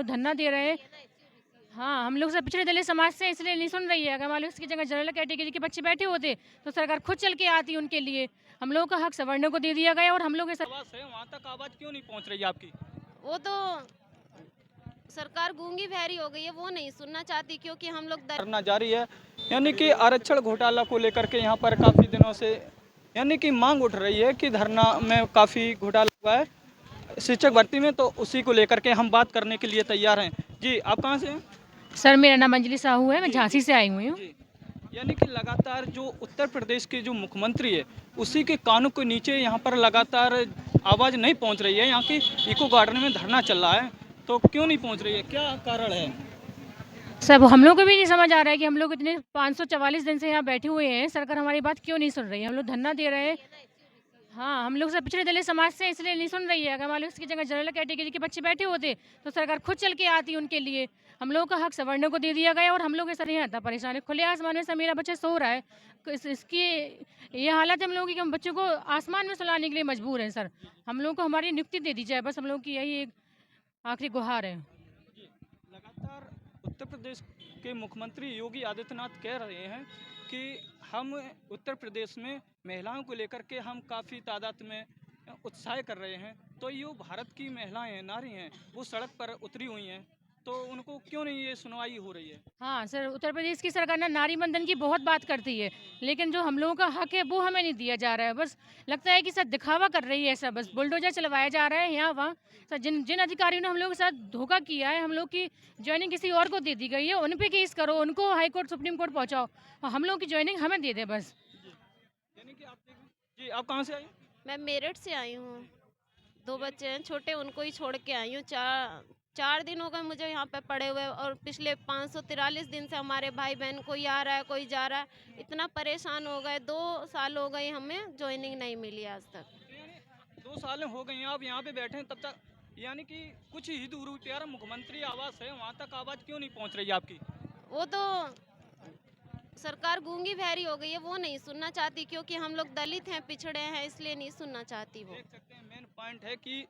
लोग धरना दे रहे हैं। हाँ, हम लोग सब पिछड़े दलित समाज से इसलिए नहीं सुन रही है। अगर मान लो इसकी जगह जनरल कैटेगरी के बच्चे बैठे होते तो सरकार खुद चल के आती उनके लिए। हम लोगों का हक सवर्णों को दे दिया गया और हम लोग आवाज़ है वहाँ तक आवाज़ क्यों नहीं पहुँच रही है आपकी? वो तो सरकार गूंगी बहरी हो गई है, वो नहीं सुनना चाहती क्योंकि हम लोग करना जारी है, यानी कि आरक्षण घोटाला को लेकर के यहाँ पर काफ़ी दिनों से यानी कि मांग उठ रही है कि धरना में काफ़ी घोटाला हुआ है शिक्षक भर्ती में, तो उसी को लेकर के हम बात करने के लिए तैयार हैं। जी, आप कहाँ से हैं? सर, मेरा नाम अंजलि साहू है, मैं झांसी से आई हुई हूँ। जी, यानी कि लगातार जो उत्तर प्रदेश के जो मुख्यमंत्री है उसी के कानों के नीचे यहाँ पर लगातार आवाज़ नहीं पहुँच रही है। यहाँ की इको गार्डन में धरना चल रहा है, तो क्यों नहीं पहुँच रही है, क्या कारण है? सर, वो हम लोग को भी नहीं समझ आ रहा है कि हम लोग इतने 544 दिन से यहाँ बैठे हुए हैं, सरकार हमारी बात क्यों नहीं सुन रही है। हम लोग धरना दे रहे हैं। हाँ, हम लोग सब पिछड़े दलित समाज से इसलिए नहीं सुन रही है। अगर मान लो इसकी जगह जनरल कैटेगरी के बच्चे बैठे होते तो सरकार खुद चल के आती उनके लिए। हम लोगों का हक सवर्णों को दे दिया गया और हम लोग ऐसा नहीं आता परेशान है। खुले आसमान में से मेरा बच्चा सो रहा है। इसकी ये हालत है हम लोगों की कि हम बच्चों को आसमान में सुलाने के लिए मजबूर हैं सर। हम लोगों को हमारी नियुक्ति दे दी जाए, बस हम लोग की यही एक आखिरी गुहार है। लगातार उत्तर प्रदेश के मुख्यमंत्री योगी आदित्यनाथ कह रहे हैं कि हम उत्तर प्रदेश में महिलाओं को लेकर के हम काफ़ी तादाद में उत्साह कर रहे हैं, तो ये भारत की महिलाएं हैं, नारी हैं, वो सड़क पर उतरी हुई हैं, तो उनको क्यों नहीं ये सुनवाई हो रही है? हाँ सर, उत्तर प्रदेश की सरकार ना नारी बंधन की बहुत बात करती है, लेकिन जो हम लोगों का हक है वो हमें नहीं दिया जा रहा है। बस लगता है कि सर दिखावा कर रही है, ऐसा बस बुलडोजर चलवाया जा रहा है यहाँ वहाँ। सर जिन जिन अधिकारियों ने हम लोगों के साथ धोखा किया है, हम लोग की ज्वाइनिंग किसी और को दे दी गई है, उन पे केस करो, उनको हाई कोर्ट सुप्रीम कोर्ट पहुँचाओ और हम लोग की ज्वाइनिंग हमें दे दे बस। यानी कि आप जी, आप कहाँ से आए? मैं मेरठ से आई हूँ। 2 बच्चे हैं छोटे, उनको ही छोड़ के आई हूँ। 4 दिन हो गए मुझे यहाँ पे पड़े हुए और पिछले 543 दिन से हमारे भाई बहन कोई आ रहा है कोई जा रहा है। इतना परेशान हो गए, 2 साल हो गए हमें ज्वाइनिंग नहीं मिली आज तक। तो यानी 2 साल हो गए हैं आप यहाँ पे बैठे हैं, तब तक यानी कि कुछ ही दूर यार मुख्यमंत्री आवास है, वहाँ तक आवाज़ क्यों नहीं पहुँच रही है आपकी? वो तो सरकार गूंगी बहरी हो गई है, वो नहीं सुनना चाहती क्योंकि हम लोग दलित हैं, पिछड़े हैं, इसलिए नहीं सुनना चाहती वो। देख सकते हैं मेन पॉइंट है कि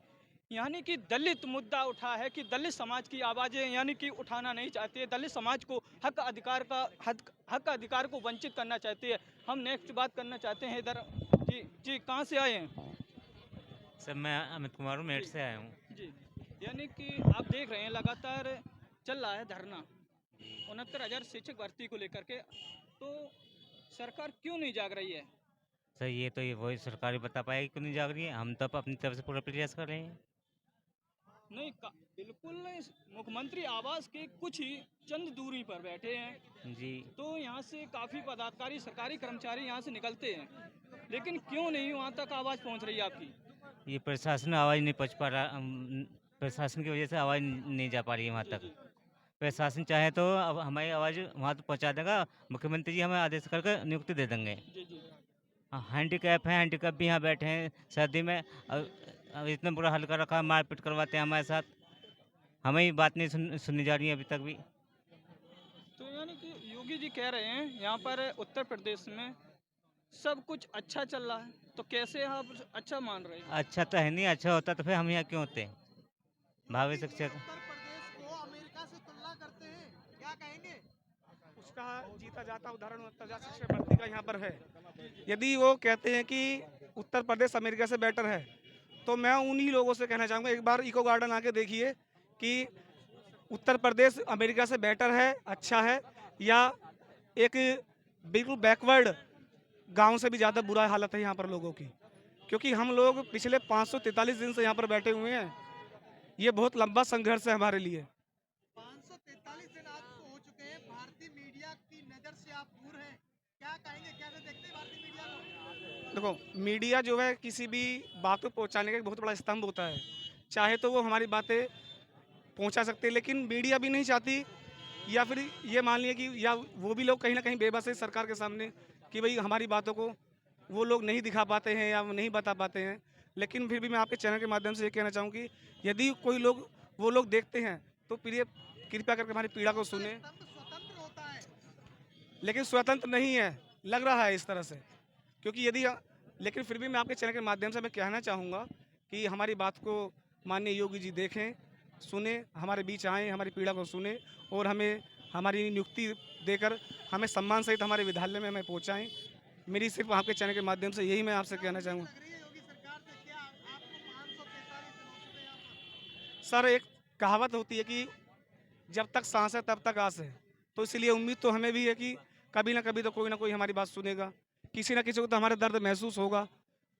यानी कि दलित मुद्दा उठा है कि दलित समाज की आवाज़ें यानी कि उठाना नहीं चाहती है, दलित समाज को हक अधिकार को वंचित करना चाहती है। हम नेक्स्ट बात करना चाहते हैं इधर। जी जी, कहाँ से आए हैं? सर मैं अमित कुमार हूँ, मेरठ से आया हूँ। जी, यानी कि आप देख रहे हैं लगातार चल रहा है धरना 69,000 शिक्षक भर्ती को लेकर के, तो सरकार क्यों नहीं जाग रही है? सर ये वही सरकार ही बता पाएगी क्यों नहीं जाग रही है। हम तो अपनी तरफ से पूरा प्रयास कर रहे हैं। नहीं बिल्कुल नहीं, मुख्यमंत्री आवास के कुछ ही चंद दूरी पर बैठे हैं जी, तो यहाँ से काफ़ी पदाधिकारी सरकारी कर्मचारी यहाँ से निकलते हैं, लेकिन क्यों नहीं वहाँ तक आवाज़ पहुँच रही है आपकी? ये प्रशासन आवाज़ नहीं पहुँच पा रहा। प्रशासन की वजह से आवाज़ नहीं जा पा रही है वहाँ तक। प्रशासन चाहे तो अब हमारी आवाज़ वहाँ तक पहुँचा देगा। मुख्यमंत्री जी हमें आदेश करके नियुक्ति दे देंगे। जी जी। हैंडीकैप हैं, हैंडीकैप भी यहाँ बैठे हैं सर्दी में। अब इतना बुरा हाल कर रखा है, मारपीट करवाते हैं हमारे साथ। हमें ही बात नहीं सुननी जा रही है अभी तक भी। तो यानी कि योगी जी कह रहे हैं यहाँ पर उत्तर प्रदेश में सब कुछ अच्छा चल रहा है, तो कैसे आप अच्छा मान रहे हैं? अच्छा तो है नहीं, अच्छा होता तो फिर हम यहाँ क्यों होते। भावी शिक्षक उत्तर प्रदेश को अमेरिका से तुलना करते हैं, क्या कहेंगे? उसका जीता जाता उदाहरण उत्तर प्रदेश शिक्षक भर्ती का यहाँ पर है। यदि वो कहते हैं कि उत्तर प्रदेश अमेरिका से बेटर है, तो मैं उन्हीं लोगों से कहना चाहूँगा एक बार इको गार्डन आके देखिए कि उत्तर प्रदेश अमेरिका से बेटर है, अच्छा है, या एक बिल्कुल बैकवर्ड गांव से भी ज़्यादा बुरा हालत है यहाँ पर लोगों की। क्योंकि हम लोग पिछले 543 दिन से यहाँ पर बैठे हुए हैं। ये बहुत लंबा संघर्ष है हमारे लिए। 543 दिन आपको हो चुके हैं, भारतीय मीडिया की नज़र से आप दूर हैं, क्या कहेंगे, कैसे देखते हैं भारतीय मीडिया को? देखो, मीडिया जो है किसी भी बात को पहुँचाने का एक बहुत बड़ा स्तंभ होता है। चाहे तो वो हमारी बातें पहुँचा सकते हैं, लेकिन मीडिया भी नहीं चाहती, या फिर ये मान लिया कि या वो भी लोग कहीं ना कहीं बेबस है सरकार के सामने कि भाई हमारी बातों को वो लोग नहीं दिखा पाते हैं या नहीं बता पाते हैं। लेकिन फिर भी मैं आपके चैनल के माध्यम से ये कहना चाहूँ कि यदि कोई लोग वो लोग देखते हैं तो कृपया करके हमारी पीड़ा को सुने। स्वतंत्र होता है, लेकिन स्वतंत्र नहीं है, लग रहा है इस तरह से। क्योंकि लेकिन फिर भी मैं आपके चैनल के माध्यम से मैं कहना चाहूँगा कि हमारी बात को माननीय योगी जी देखें सुने, हमारे बीच आएँ, हमारी पीड़ा को सुने और हमें हमारी नियुक्ति देकर हमें सम्मान सहित हमारे विद्यालय में हमें पहुँचाएँ। मेरी सिर्फ़ आपके चैनल के माध्यम से यही मैं आपसे कहना चाहूँगा। सर, एक कहावत होती है कि जब तक सांस है तब तक आस है, तो इसीलिए उम्मीद तो हमें भी है कि कभी ना कभी तो कोई ना कोई हमारी बात सुनेगा, किसी ना किसी को तो हमारा दर्द महसूस होगा।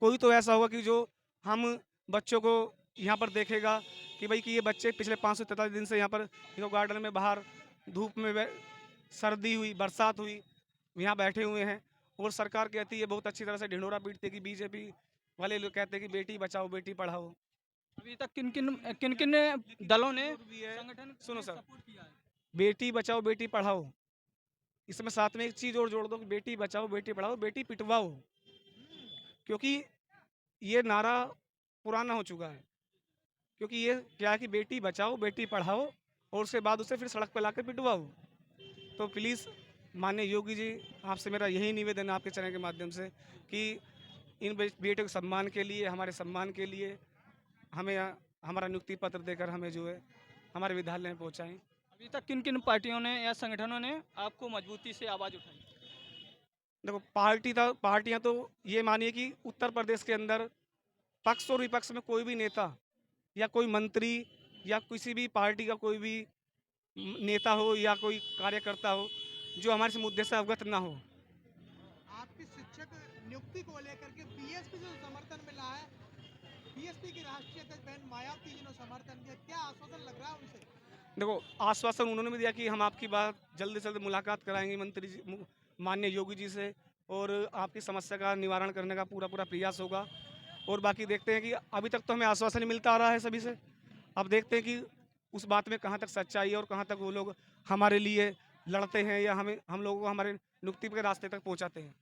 कोई तो ऐसा होगा कि जो हम बच्चों को यहाँ पर देखेगा कि भाई कि ये बच्चे पिछले 543 दिन से यहाँ पर यो गार्डन में बाहर धूप में सर्दी हुई, बरसात हुई, यहाँ बैठे हुए हैं और सरकार कहती है बहुत अच्छी तरह से ढिंढोरा पीटती है कि बीजेपी वाले लोग कहते हैं कि बेटी बचाओ बेटी पढ़ाओ। अभी तक किन किन किन किन दलों ने भी है। संगठन सुनो ने सर, सपोर्ट किया है? बेटी बचाओ बेटी पढ़ाओ, इसमें साथ में एक चीज़ और जोड़ दो कि बेटी बचाओ बेटी पढ़ाओ बेटी पिटवाओ, क्योंकि ये नारा पुराना हो चुका है। क्योंकि ये क्या है कि बेटी बचाओ बेटी पढ़ाओ और उसके बाद उसे फिर सड़क पर लाकर पिटवाओ। तो प्लीज़ माननीय योगी जी, आपसे मेरा यही निवेदन है आपके चैनल के माध्यम से कि इन बेटियों के सम्मान के लिए, हमारे सम्मान के लिए हमें हमारा नियुक्ति पत्र देकर हमें जो है हमारे विद्यालय में पहुँचाएँ। अभी तक किन किन पार्टियों ने या संगठनों ने आपको मजबूती से आवाज़ उठाई? देखो पार्टियां तो ये मानिए कि उत्तर प्रदेश के अंदर पक्ष और विपक्ष में कोई भी नेता या कोई मंत्री या किसी भी पार्टी का कोई भी नेता हो या कोई कार्यकर्ता हो जो हमारे से मुद्दे से अवगत ना हो। आपकी शिक्षक नियुक्ति को लेकर के बीएसपी से समर्थन मिला है, बीएसपी की राष्ट्रीय अध्यक्ष बहन मायावती जी ने समर्थन दिया, क्या आश्वासन लग रहा है उनसे? देखो, आश्वासन उन्होंने भी दिया कि हम आपकी बात जल्द से जल्द मुलाकात कराएंगे मंत्री जी, माननीय योगी जी से, और आपकी समस्या का निवारण करने का पूरा प्रयास होगा। और बाकी देखते हैं कि अभी तक तो हमें आश्वासन मिलता आ रहा है सभी से, अब देखते हैं कि उस बात में कहाँ तक सच्चाई है और कहाँ तक वो लोग हमारे लिए लड़ते हैं या हम लोगों को हमारे नियुक्ति के रास्ते तक पहुँचाते हैं।